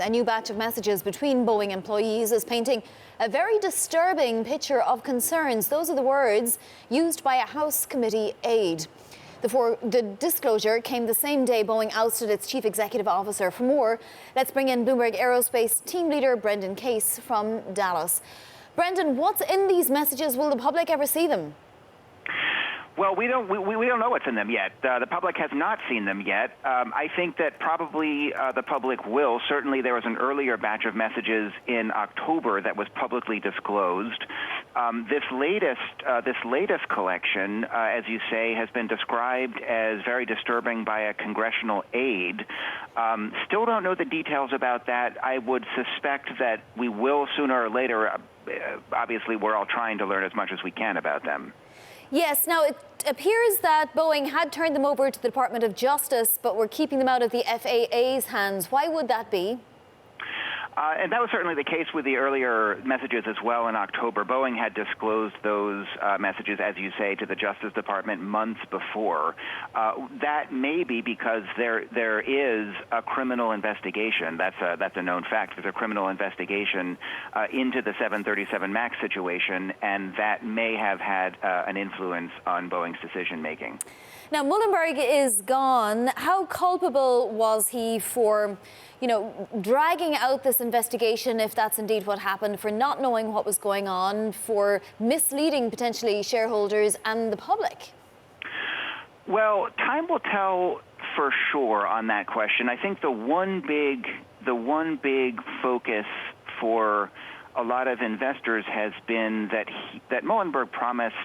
A new batch of messages between Boeing employees is painting a very disturbing picture of concerns. Those are the words used by a House committee aide. The disclosure came the same day Boeing ousted its chief executive officer. For more, let's bring in Bloomberg Aerospace team leader Brendan Case from Dallas. Brendan, what's in these messages? Will the public ever see them? Well, we don't know what's in them yet. The public has not seen them yet. I think that probably the public will. Certainly, there was an earlier batch of messages in October that was publicly disclosed. This latest collection, as you say, has been described as very disturbing by a congressional aide. Still don't know the details about that. I would suspect that we will sooner or later. Obviously, we're all trying to learn as much as we can about them. Yes. Now, it appears that Boeing had turned them over to the Department of Justice, but were keeping them out of the FAA's hands. Why would that be? And that was certainly the case with the earlier messages as well in October. Boeing had disclosed those messages, as you say, to the Justice Department months before. That may be because there is a criminal investigation. That's a known fact. There's a criminal investigation into the 737 MAX situation, and that may have had an influence on Boeing's decision-making. Now, Muhlenberg is gone. How culpable was he for, dragging out this investigation, if that's indeed what happened, for not knowing what was going on, for misleading potentially shareholders and the public? Well, time will tell for sure on that question. I think the one big focus for a lot of investors has been that Muhlenberg promised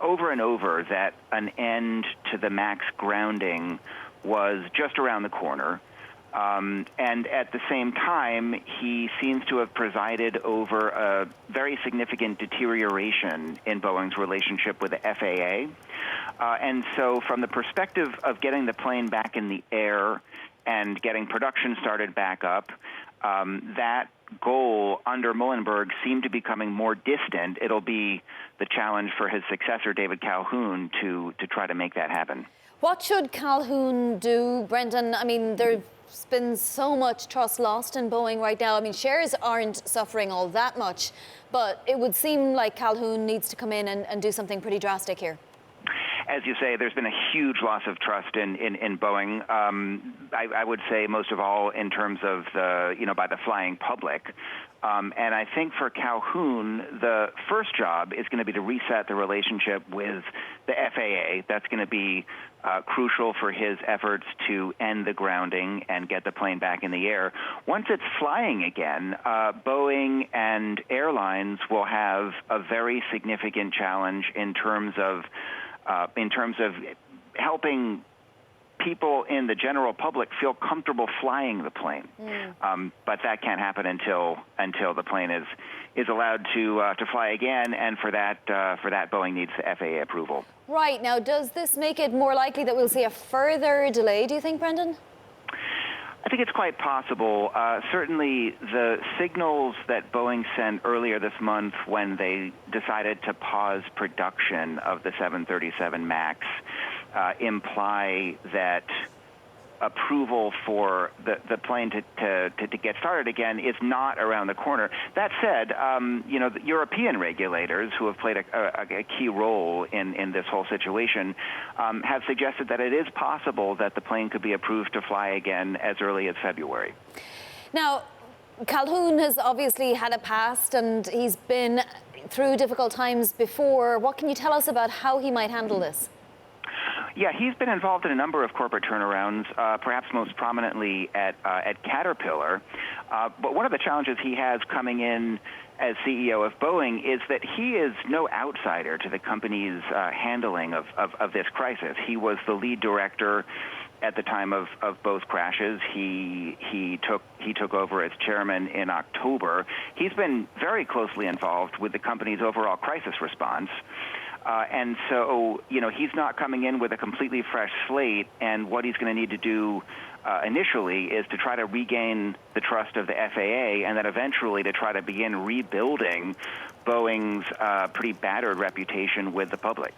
over and over that an end to the MAX grounding was just around the corner. And at the same time, he seems to have presided over a very significant deterioration in Boeing's relationship with the FAA. And so from the perspective of getting the plane back in the air and getting production started back up, that goal under Muhlenberg seemed to be becoming more distant. It'll be the challenge for his successor, David Calhoun, to try to make that happen. What should Calhoun do, Brendan? I mean, there's been so much trust lost in Boeing right now. I mean, shares aren't suffering all that much, but it would seem like Calhoun needs to come in and do something pretty drastic here. As you say, there's been a huge loss of trust in Boeing. I would say most of all in terms of by the flying public. And I think for Calhoun, the first job is going to be to reset the relationship with the FAA. That's going to be crucial for his efforts to end the grounding and get the plane back in the air. Once it's flying again, Boeing and airlines will have a very significant challenge in terms of helping people in the general public feel comfortable flying the plane. But that can't happen until the plane is allowed to fly again, and for that Boeing needs the FAA approval. Right. Now, does this make it more likely that we'll see a further delay, do you think, Brendan? I think it's quite possible. Certainly, the signals that Boeing sent earlier this month when they decided to pause production of the 737 MAX imply that approval for the plane to get started again is not around the corner. That said, the European regulators, who have played a key role in this whole situation, have suggested that it is possible that the plane could be approved to fly again as early as February. Now, Calhoun has obviously had a past, and he's been through difficult times before. What can you tell us about how he might handle this? Yeah, he's been involved in a number of corporate turnarounds, perhaps most prominently at Caterpillar. But one of the challenges he has coming in as CEO of Boeing is that he is no outsider to the company's handling of this crisis. He was the lead director at the time of both crashes. He took over as chairman in October. He's been very closely involved with the company's overall crisis response. And so, he's not coming in with a completely fresh slate, and what he's going to need to do initially is to try to regain the trust of the FAA, and then eventually to try to begin rebuilding Boeing's pretty battered reputation with the public.